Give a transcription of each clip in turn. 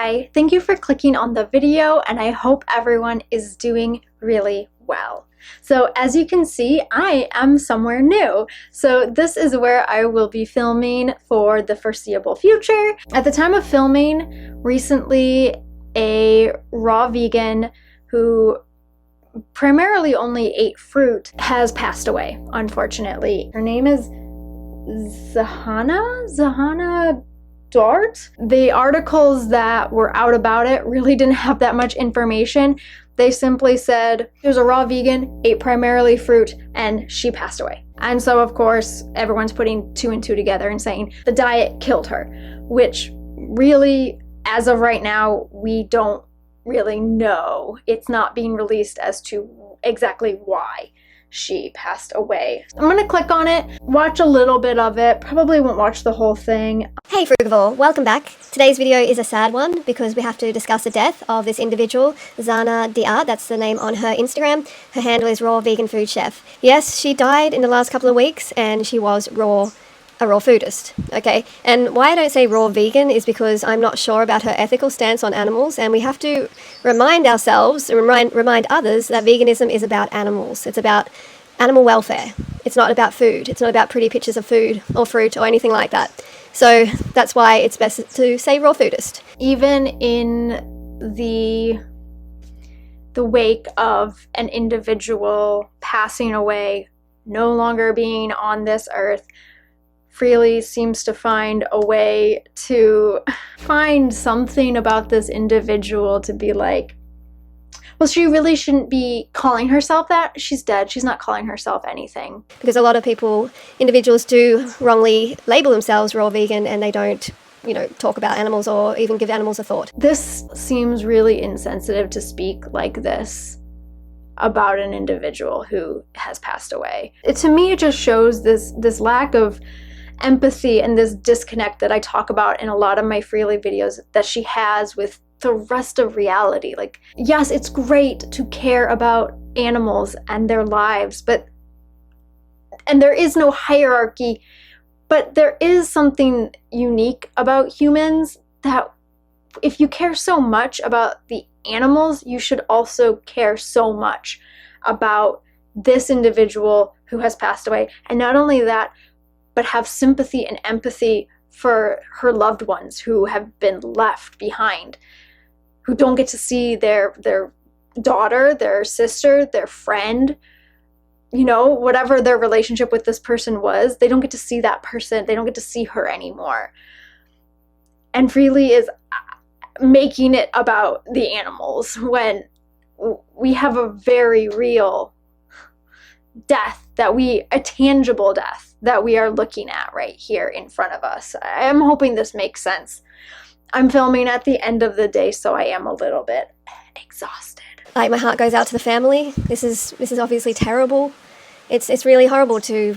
Hi, thank you for clicking on the video, and I hope everyone is doing really well. So as you can see, I am somewhere new. So this is where I will be filming for the foreseeable future. At the time of filming, recently a raw vegan who primarily only ate fruit has passed away, unfortunately. Her name is Zhanna Dart. The articles that were out about it really didn't have that much information. They simply said, there's a raw vegan, ate primarily fruit, and she passed away. And so of course, everyone's putting two and two together and saying the diet killed her, which really, as of right now, we don't really know. It's not being released as to exactly why she passed away. I'm gonna click on it, watch a little bit of it, probably won't watch the whole thing. Hey Frugivore, welcome back. Today's video is a sad one because we have to discuss the death of this individual, Zhanna Dart. That's the name on her Instagram. Her handle is Raw Vegan Food Chef. Yes, she died in the last couple of weeks and she was a raw foodist, okay? And why I don't say raw vegan is because I'm not sure about her ethical stance on animals, and we have to remind ourselves and remind others that veganism is about animals. It's about animal welfare. It's not about food. It's not about pretty pictures of food or fruit or anything like that. So that's why it's best to say raw foodist. Even in the wake of an individual passing away, no longer being on this earth, Freelee seems to find a way to find something about this individual to be like, well, she really shouldn't be calling herself that. She's dead. She's not calling herself anything. Because a lot of individuals do wrongly label themselves raw vegan and they don't, talk about animals or even give animals a thought. This seems really insensitive to speak like this about an individual who has passed away. To me, it just shows this lack of empathy and this disconnect that I talk about in a lot of my Freelee videos that she has with the rest of reality. Like, yes, it's great to care about animals and their lives, and there is no hierarchy, but there is something unique about humans that if you care so much about the animals, you should also care so much about this individual who has passed away. And not only that, but have sympathy and empathy for her loved ones who have been left behind, who don't get to see their daughter, their sister, their friend, whatever their relationship with this person was. They don't get to see that person. They don't get to see her anymore. And Freelee is making it about the animals when we have a very real death, a tangible death that we are looking at right here in front of us. I'm hoping this makes sense. I'm filming at the end of the day, so I am a little bit exhausted. Like, my heart goes out to the family. This is obviously terrible. It's really horrible to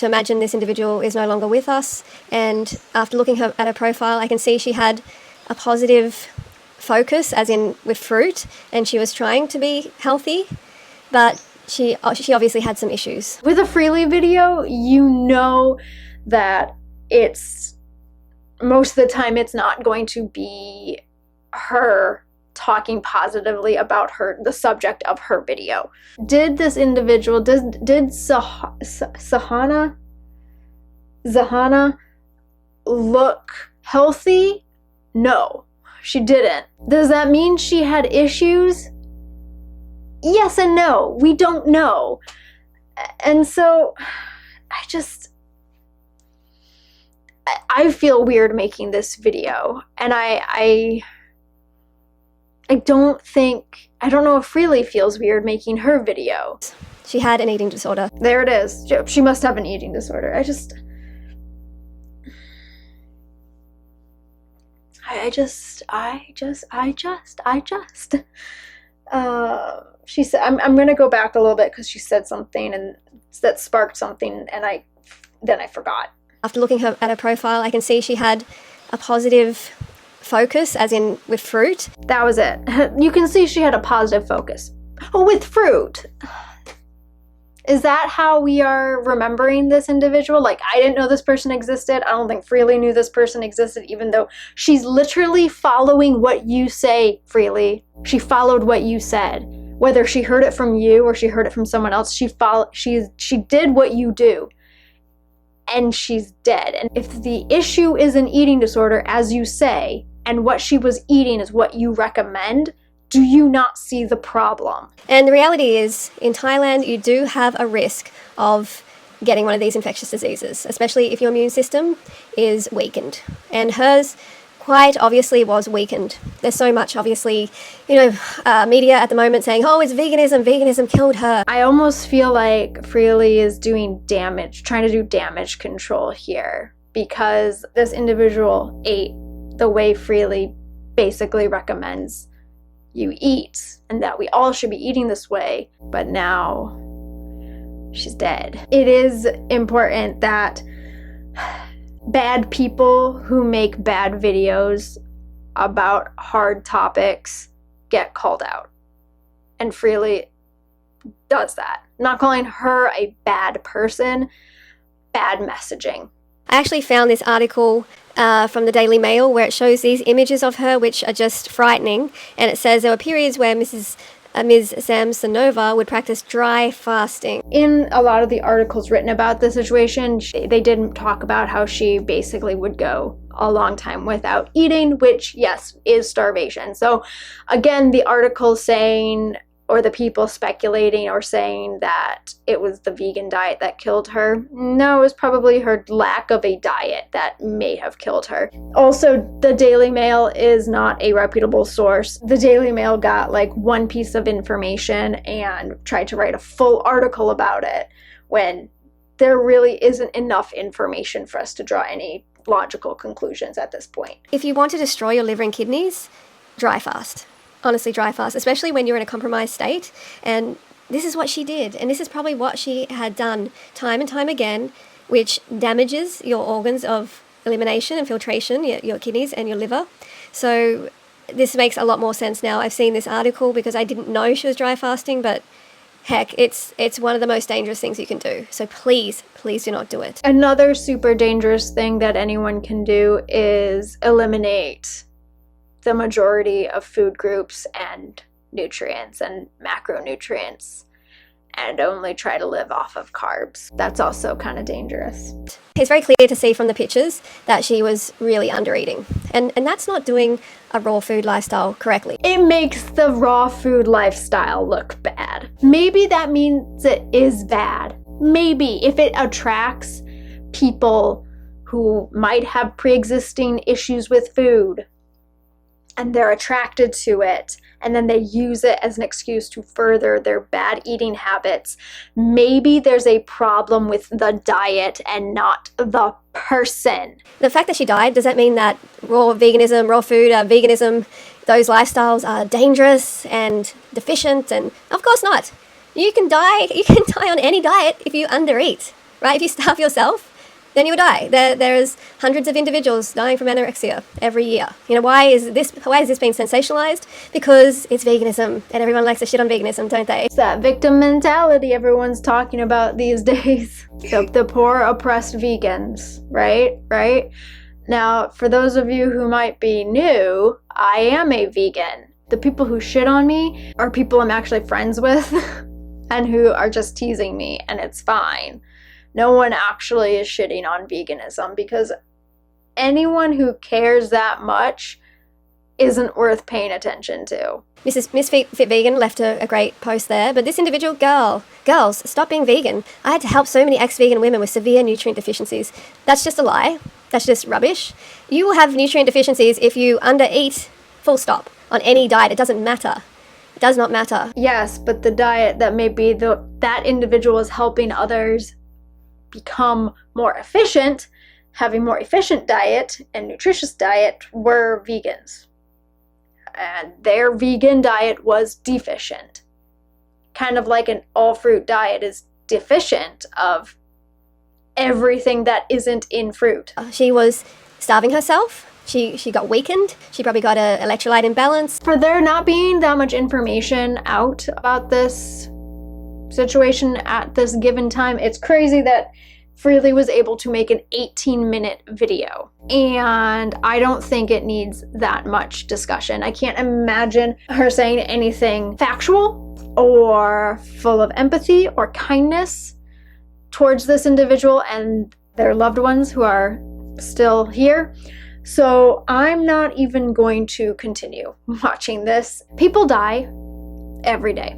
imagine this individual is no longer with us. And after looking at her profile, I can see she had a positive focus, as in with fruit, and she was trying to be healthy, but she obviously had some issues. With a Freelee video, you know that most of the time it's not going to be her talking positively about the subject of her video. Did this individual, did Zhanna look healthy? No, she didn't. Does that mean she had issues? Yes and no. We don't know. And so I feel weird making this video, and I don't know if Freelee feels weird making her video. She had an eating disorder. There it is. She must have an eating disorder. She said, I'm gonna go back a little bit because she said something and that sparked something, and then I forgot. After looking at her profile, I can see she had a positive focus, as in with fruit. That was it. You can see she had a positive focus. Oh, with fruit. Is that how we are remembering this individual? Like, I didn't know this person existed. I don't think Freelee knew this person existed, even though she's literally following what you say, Freelee. She followed what you said. Whether she heard it from you or she heard it from someone else, she did what you do. And she's dead. And if the issue is an eating disorder, as you say, and what she was eating is what you recommend, do you not see the problem? And the reality is, in Thailand, you do have a risk of getting one of these infectious diseases, especially if your immune system is weakened. And hers quite obviously was weakened. There's so much, obviously, media at the moment saying, oh, it's veganism, veganism killed her. I almost feel like Freelee is doing damage, trying to do damage control here, because this individual ate the way Freelee basically recommends you eat, and that we all should be eating this way, but now she's dead. It is important that bad people who make bad videos about hard topics get called out. And Freelee does that. Not calling her a bad person, bad messaging. I actually found this article from the Daily Mail where it shows these images of her which are just frightening, and it says there were periods where Ms. Samsonova would practice dry fasting. In a lot of the articles written about the situation, they didn't talk about how she basically would go a long time without eating, which, yes, is starvation. So again, the article saying, or the people speculating or saying that it was the vegan diet that killed her. No, it was probably her lack of a diet that may have killed her. Also, the Daily Mail is not a reputable source. The Daily Mail got like one piece of information and tried to write a full article about it when there really isn't enough information for us to draw any logical conclusions at this point. If you want to destroy your liver and kidneys, dry fast. Honestly, dry fast, especially when you're in a compromised state. And this is what she did. And this is probably what she had done time and time again, which damages your organs of elimination and filtration, your kidneys and your liver. So this makes a lot more sense now. I've seen this article because I didn't know she was dry fasting, but heck, it's one of the most dangerous things you can do. So please do not do it. Another super dangerous thing that anyone can do is eliminate the majority of food groups and nutrients and macronutrients and only try to live off of carbs. That's also kind of dangerous. It's very clear to see from the pictures that she was really undereating. And that's not doing a raw food lifestyle correctly. It makes the raw food lifestyle look bad. Maybe that means it is bad. Maybe if it attracts people who might have pre-existing issues with food, and they're attracted to it, and then they use it as an excuse to further their bad eating habits. Maybe there's a problem with the diet and not the person. The fact that she died, does that mean that raw veganism, raw food, veganism, those lifestyles are dangerous and deficient? And of course not. You can die on any diet if you undereat, right? If you starve yourself, then you would die. There's hundreds of individuals dying from anorexia every year. Why is this being sensationalized? Because it's veganism, and everyone likes to shit on veganism, don't they? It's that victim mentality everyone's talking about these days. The poor oppressed vegans, right? Now, for those of you who might be new, I am a vegan. The people who shit on me are people I'm actually friends with and who are just teasing me, and it's fine. No one actually is shitting on veganism, because anyone who cares that much isn't worth paying attention to. Miss Fit Vegan left a great post there, but this individual girls, stop being vegan. I had to help so many ex-vegan women with severe nutrient deficiencies. That's just a lie. That's just rubbish. You will have nutrient deficiencies if you undereat, full stop, on any diet. It doesn't matter. It does not matter. Yes, but the diet that maybe that individual is helping others become more efficient, having more efficient diet and nutritious diet, were vegans. And their vegan diet was deficient. Kind of like an all-fruit diet is deficient of everything that isn't in fruit. She was starving herself. She got weakened. She probably got an electrolyte imbalance. For there not being that much information out about this situation at this given time. It's crazy that Freelee was able to make an 18-minute video, and I don't think it needs that much discussion. I can't imagine her saying anything factual or full of empathy or kindness towards this individual and their loved ones who are still here. So I'm not even going to continue watching this. People die every day,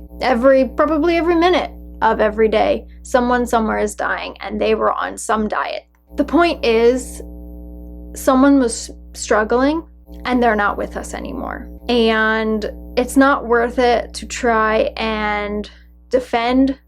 probably every minute of every day. Someone somewhere is dying and they were on some diet. The point is, someone was struggling and they're not with us anymore. And it's not worth it to try and defend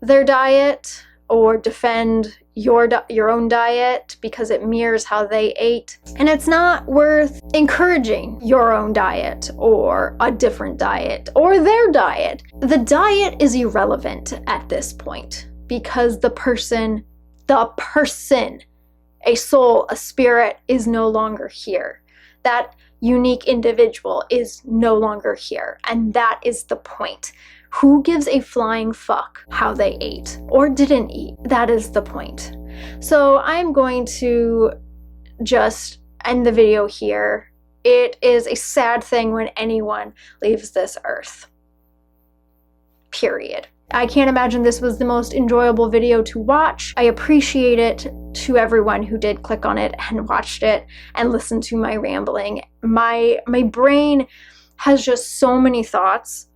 their diet or defend your own diet because it mirrors how they ate. And it's not worth encouraging your own diet or a different diet or their diet. The diet is irrelevant at this point because the person, a soul, a spirit is no longer here. That unique individual is no longer here. And that is the point. Who gives a flying fuck how they ate or didn't eat? That is the point. So I'm going to just end the video here. It is a sad thing when anyone leaves this earth. Period. I can't imagine this was the most enjoyable video to watch. I appreciate it to everyone who did click on it and watched it and listened to my rambling. My brain has just so many thoughts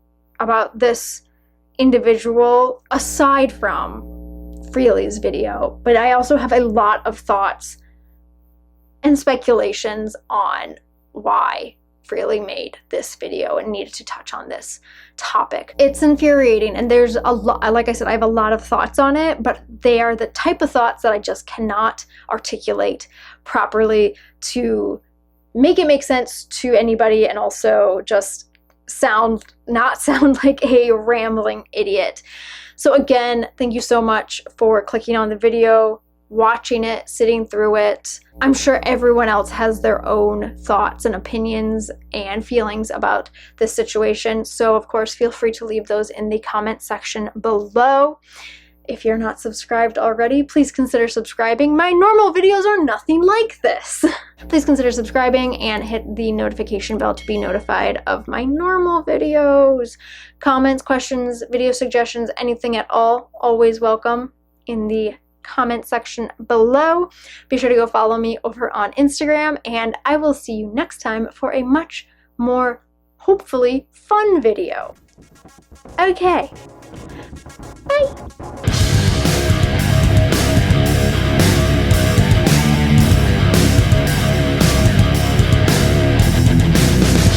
about this individual aside from Freelee's video, but I also have a lot of thoughts and speculations on why Freelee made this video and needed to touch on this topic. It's infuriating, and there's a lot, like I said, I have a lot of thoughts on it, but they are the type of thoughts that I just cannot articulate properly to make it make sense to anybody and also just not sound like a rambling idiot. So again, thank you so much for clicking on the video, watching it, sitting through it. I'm sure everyone else has their own thoughts and opinions and feelings about this situation. So of course, feel free to leave those in the comment section below. If you're not subscribed already, please consider subscribing. My normal videos are nothing like this. Please consider subscribing and hit the notification bell to be notified of my normal videos. Comments, questions, video suggestions, anything at all, always welcome in the comment section below. Be sure to go follow me over on Instagram, and I will see you next time for a much more, hopefully, fun video. Okay. Bye.